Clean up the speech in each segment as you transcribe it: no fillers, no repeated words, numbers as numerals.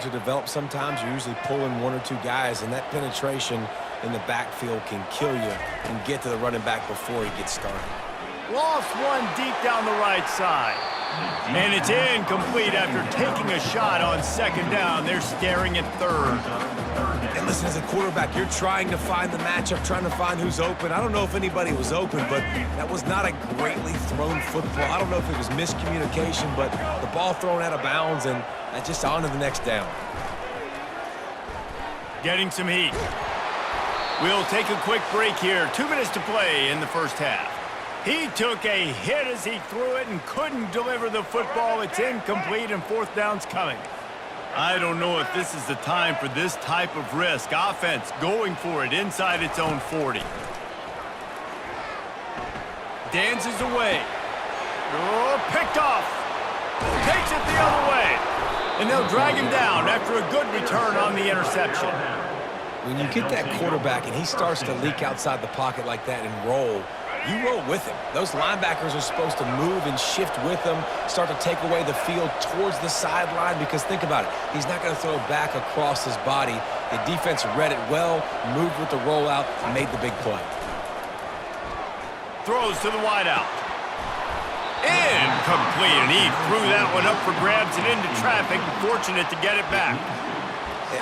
To develop, sometimes you're usually pulling one or two guys, and that penetration in the backfield can kill you and get to the running back before he gets started. Lost one deep down the right side. And it's incomplete after taking a shot on second down. They're staring at third. And listen, as a quarterback, you're trying to find the matchup, trying to find who's open. I don't know if anybody was open, but that was not a greatly thrown football. I don't know if it was miscommunication, but the ball thrown out of bounds, and just on to the next down. Getting some heat. We'll take a quick break here. 2 minutes to play in the first half. He took a hit as he threw it and couldn't deliver the football. It's incomplete and fourth down's coming. I don't know if this is the time for this type of risk. Offense going for it inside its own 40. Dances away. Oh, picked off. Takes it the other way. And they'll drag him down after a good return on the interception. When you get that quarterback and he starts to leak outside the pocket like that and roll, you roll with him. Those linebackers are supposed to move and shift with him, start to take away the field towards the sideline, because think about it. He's not going to throw it back across his body. The defense read it well, moved with the rollout, and made the big play. Throws to the wideout. Incomplete, and he threw that one up for grabs and into traffic. Fortunate to get it back.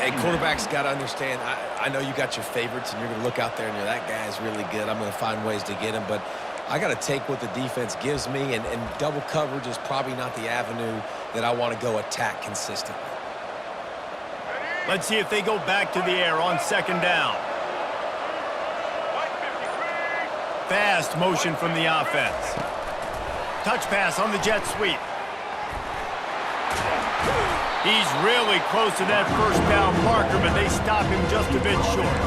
Hey, quarterback's got to understand, I know you got your favorites, and you're going to look out there and you're, that guy is really good. I'm going to find ways to get him, but I got to take what the defense gives me, and double coverage is probably not the avenue that I want to go attack consistently. Let's see if they go back to the air on second down. Fast motion from the offense. Touch pass on the jet sweep. He's really close to that first down marker, but they stop him just a bit short.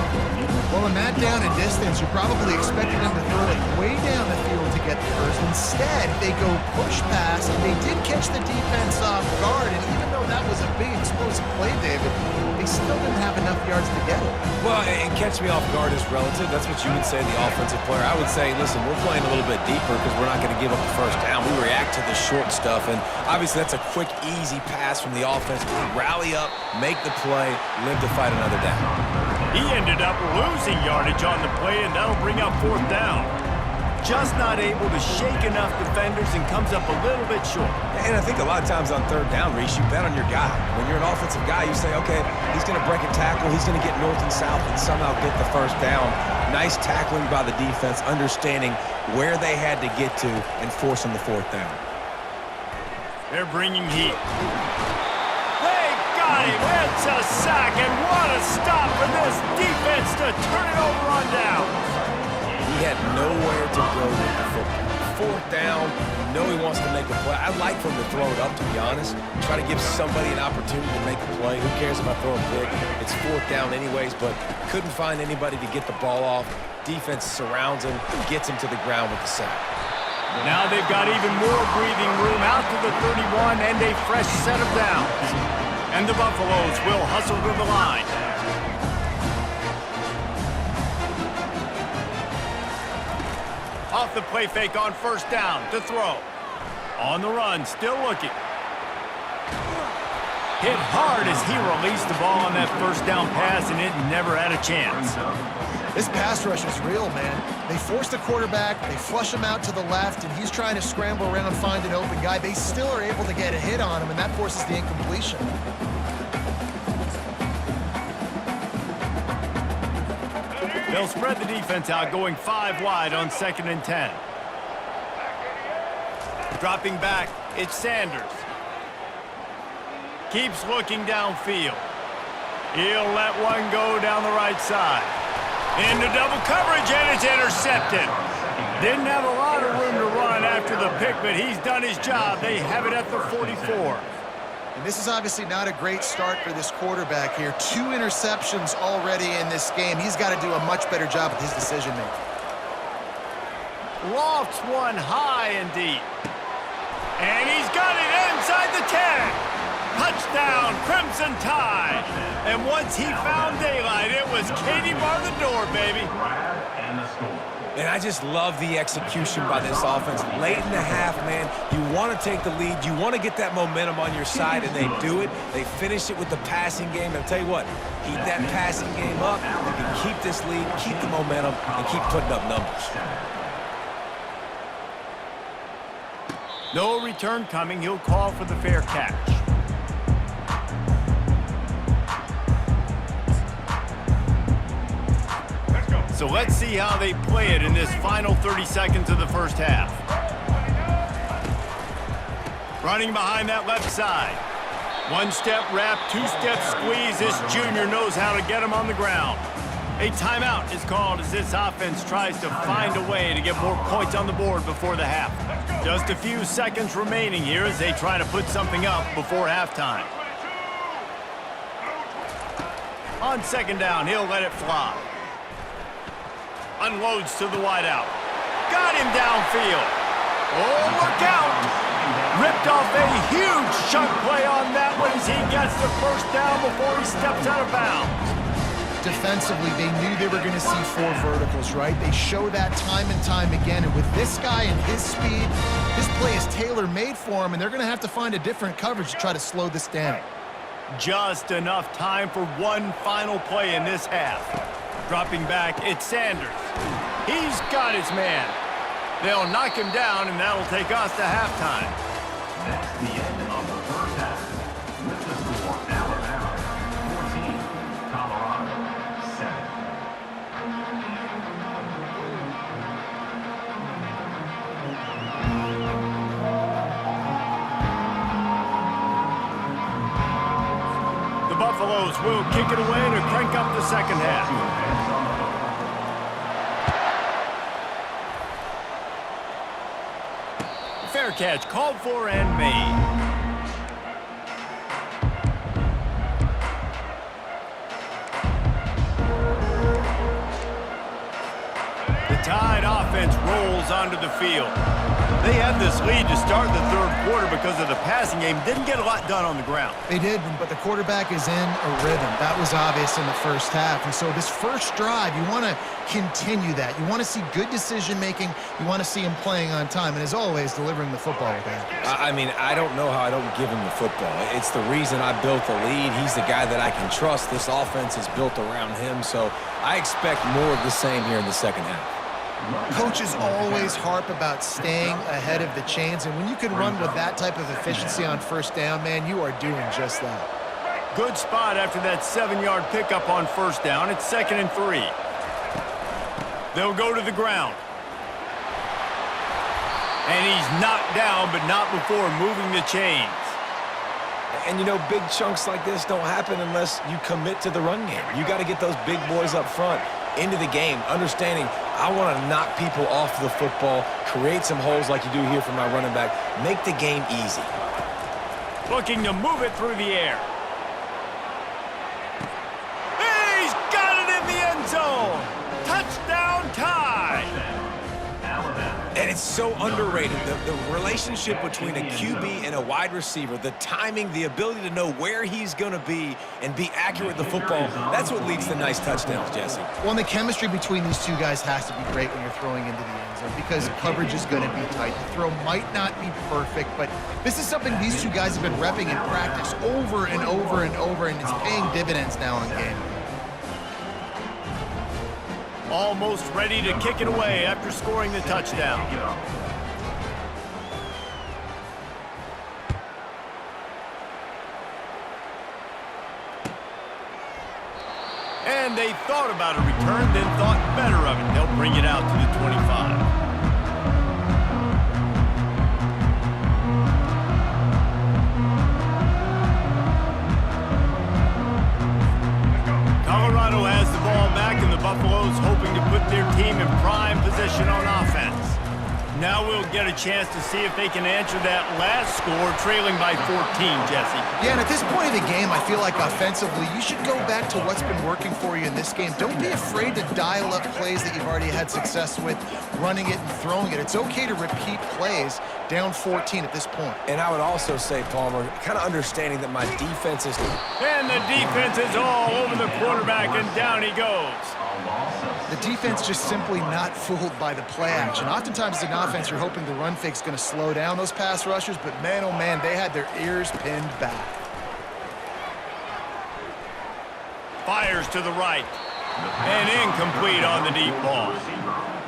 Well, in that down and distance, you're probably expecting them to throw it way down the field to get the first. Instead, they go push pass, and they did catch the defense off guard, and even though that was a big explosive play, David, they still didn't have enough yards to get it. Well, and catch me off guard is relative. That's what you would say, the offensive player. I would say, listen, we're playing a little bit deeper because we're not going to give up the first down. We react to the short stuff, and obviously that's a quick, easy pass from the offense. We rally up, make the play, live to fight another down. He ended up losing yardage on the play, and that'll bring up fourth down. Just not able to shake enough defenders and comes up a little bit short. And I think a lot of times on third down, Reese, you bet on your guy. When you're an offensive guy, you say, okay, he's going to break a tackle, he's going to get north and south and somehow get the first down. Nice tackling by the defense, understanding where they had to get to and forcing the fourth down. They're bringing heat. They got him. It's a sack, and what a stop for this defense to turn it over on downs. He had nowhere to go with the football. Fourth down, you know he wants to make a play. I'd like for him to throw it up, to be honest. Try to give somebody an opportunity to make a play. Who cares if I throw a pick? It's fourth down anyways, but couldn't find anybody to get the ball off. Defense surrounds him, gets him to the ground with the sack. Now they've got even more breathing room out to the 31 and a fresh set of downs. And the Buffaloes will hustle to the line. Off the play fake on first down to throw. On the run, still looking. Hit hard as he released the ball on that first down pass, and it never had a chance. This pass rush is real, man. They force the quarterback, they flush him out to the left, and he's trying to scramble around, find an open guy. They still are able to get a hit on him, and that forces the incompletion. They'll spread the defense out, going 5 wide on 2nd and 10. Dropping back, it's Sanders. Keeps looking downfield. He'll let one go down the right side. Into double coverage, and it's intercepted. Didn't have a lot of room to run after the pick, but he's done his job. They have it at the 44. And this is obviously not a great start for this quarterback here. 2 interceptions already in this game. He's got to do a much better job with his decision-making. Lofts one high and deep. And he's got it inside the 10. Touchdown, Crimson Tide. And once he found daylight, it was Katie bar the door, baby. And the score. And I just love the execution by this offense. Late in the half, man, you want to take the lead. You want to get that momentum on your side, and they do it. They finish it with the passing game. And I'll tell you what, keep that passing game up. You can keep this lead, keep the momentum, and keep putting up numbers. No return coming. He'll call for the fair catch. So let's see how they play it in this final 30 seconds of the first half. Running behind that left side. One-step wrap, two-step squeeze. This junior knows how to get him on the ground. A timeout is called as this offense tries to find a way to get more points on the board before the half. Just a few seconds remaining here as they try to put something up before halftime. On second down, he'll let it fly. Unloads to the wideout. Got him downfield. Oh, look out! Ripped off a huge chunk play on that one as he gets the first down before he steps out of bounds. Defensively, they knew they were going to see 4 verticals, right? They show that time and time again, and with this guy and his speed, this play is tailor-made for him, and they're going to have to find a different coverage to try to slow this down. Just enough time for one final play in this half. Dropping back, it's Sanders. He's got his man. They'll knock him down, and that'll take us to halftime. That's the end of the first half. With the score, Alabama 14, Colorado 7. The Buffaloes will kick it away to crank up the second half. Fair catch called for and made. The Tide offense rolls onto the field. They had this lead to start the third quarter because of the passing game. Didn't get a lot done on the ground. They did, but the quarterback is in a rhythm. That was obvious in the first half. And so this first drive, you want to continue that. You want to see good decision-making. You want to see him playing on time. And as always, delivering the football with accuracy. I mean, I don't know how I don't give him the football. It's the reason I built the lead. He's the guy that I can trust. This offense is built around him. So I expect more of the same here in the second half. Coaches always harp about staying ahead of the chains, and when you can run with that type of efficiency on first down, man, you are doing just that. Good spot after that 7-yard pickup on first down. It's 2nd and 3. They'll go to the ground. And he's knocked down, but not before moving the chains. And, you know, big chunks like this don't happen unless you commit to the run game. You got to get those big boys up front into the game, understanding I want to knock people off the football, create some holes like you do here for my running back, make the game easy. Looking to move it through the air. He's got it in the end zone. Touchdown Tide. And it's so underrated, the relationship between a QB and a wide receiver, the timing, the ability to know where he's going to be and be accurate with the football, that's what leads to nice touchdowns, Jesse. Well, and the chemistry between these two guys has to be great when you're throwing into the end zone because coverage is going to be tight. The throw might not be perfect, but this is something these two guys have been repping in practice over and over and over, and it's paying dividends now in game. Almost ready to kick it away after scoring the touchdown. And they thought about a return, then thought better of it. They'll bring it out to the 25. Colorado has the ball back, and the Buffaloes hoping to put their team in prime position on offense. Now we'll get a chance to see if they can answer that last score, trailing by 14, Jesse. Yeah, and at this point of the game, I feel like offensively, you should go back to what's been working for you in this game. Don't be afraid to dial up plays that you've already had success with, running it and throwing it. It's okay to repeat plays down 14 at this point. And I would also say, Palmer, kind of understanding that my defense is... And the defense is all over the quarterback, and down he goes. The defense just simply not fooled by the play action. Oftentimes as an offense, you're hoping the run fake's going to slow down those pass rushers, but man, oh man, they had their ears pinned back. Fires to the right. And incomplete on the deep ball.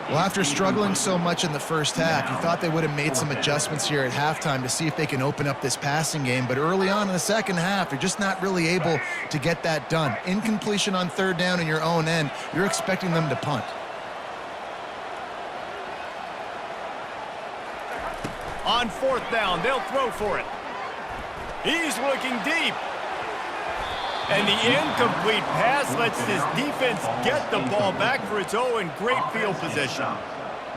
Well, after struggling so much in the first half, you thought they would have made some adjustments here at halftime to see if they can open up this passing game. But early on in the second half, they're just not really able to get that done. Incompletion on third down in your own end, you're expecting them to punt. On fourth down, they'll throw for it. He's looking deep. And the incomplete pass lets this defense get the ball back for its own great field position.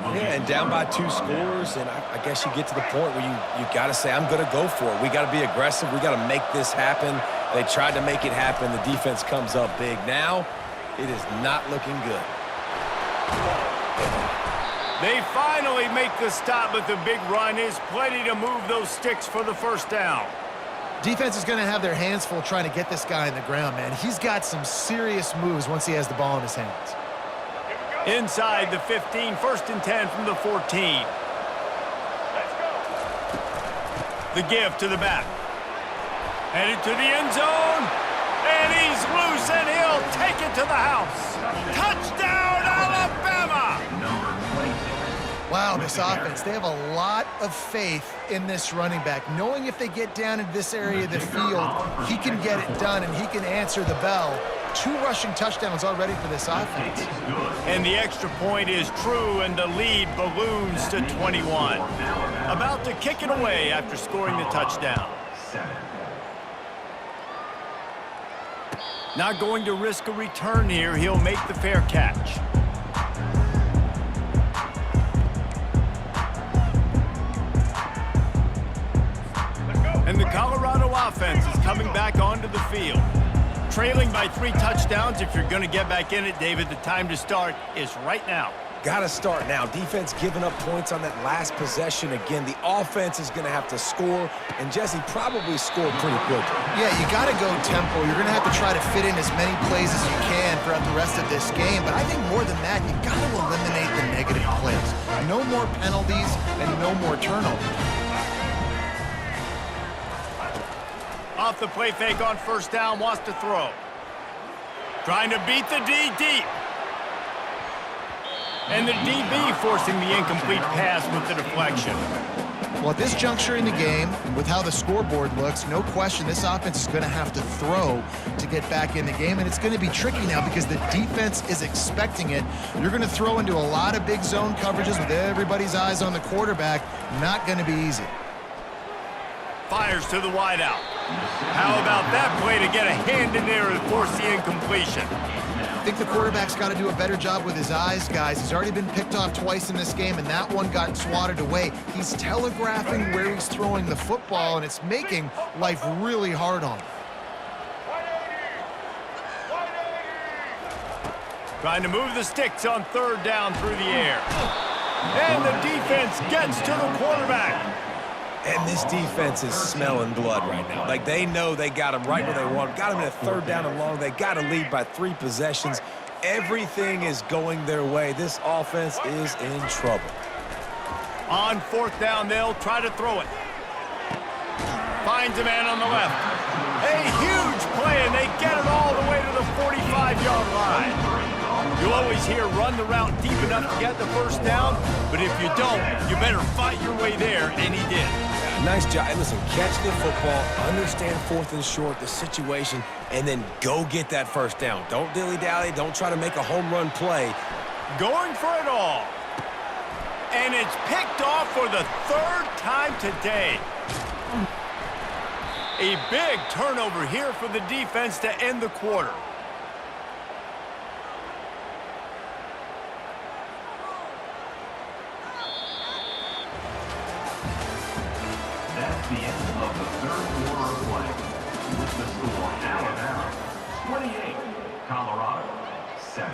Yeah, and down by 2 scores, and I guess you get to the point where you got to say, I'm going to go for it. We got to be aggressive. We got to make this happen. They tried to make it happen. The defense comes up big. Now, it is not looking good. They finally make the stop, but the big run is plenty to move those sticks for the first down. Defense is going to have their hands full trying to get this guy in the ground, man. He's got some serious moves once he has the ball in his hands. Inside the 15, 1st and 10 from the 14. The give to the back. Headed to the end zone. And he's loose, and he'll take it to the house. Touchdown, Alabama! Wow, this offense, they have a lot of faith in this running back, knowing if they get down into this area of the field, he can get it done and he can answer the bell. 2 rushing touchdowns already for this offense. And the extra point is true, and the lead balloons to 21. About to kick it away after scoring the touchdown. Not going to risk a return here. He'll make the fair catch. And the Colorado offense is coming back onto the field. Trailing by 3 touchdowns. If you're going to get back in it, David, the time to start is right now. Got to start now. Defense giving up points on that last possession. Again, the offense is going to have to score, and Jesse probably scored pretty quickly. Yeah, you got to go tempo. You're going to have to try to fit in as many plays as you can throughout the rest of this game, but I think more than that, you got to eliminate the negative plays. No more penalties and no more turnovers. Off the play fake on first down, wants to throw. Trying to beat the D deep. And the DB forcing the incomplete pass with the deflection. Well, at this juncture in the game, with how the scoreboard looks, no question this offense is going to have to throw to get back in the game, and it's going to be tricky now because the defense is expecting it. You're going to throw into a lot of big zone coverages with everybody's eyes on the quarterback. Not going to be easy. Fires to the wideout. How about that play to get a hand in there and force the incompletion? I think the quarterback's got to do a better job with his eyes, guys. He's already been picked off twice in this game, and that one got swatted away. He's telegraphing where he's throwing the football, and it's making life really hard on him. Trying to move the sticks on third down through the air. And the defense gets to the quarterback. And this defense is smelling blood right now. Like, they know they got him right where they want him. Got him in a third down and long. They got to lead by 3 possessions. Everything is going their way. This offense is in trouble. On fourth down, they'll try to throw it. Finds a man on the left. A huge play, and they get it all the way to the 45-yard line. You'll always hear run the route deep enough to get the first down, but if you don't, you better fight your way there, and he did. Nice job. Hey, listen, catch the football, understand 4th and short, the situation, and then go get that first down. Don't dilly-dally. Don't try to make a home run play. Going for it all. And it's picked off for the 3rd time today. A big turnover here for the defense to end the quarter. That's the end of the 3rd quarter of play. With the score, Alabama 28, Colorado 7.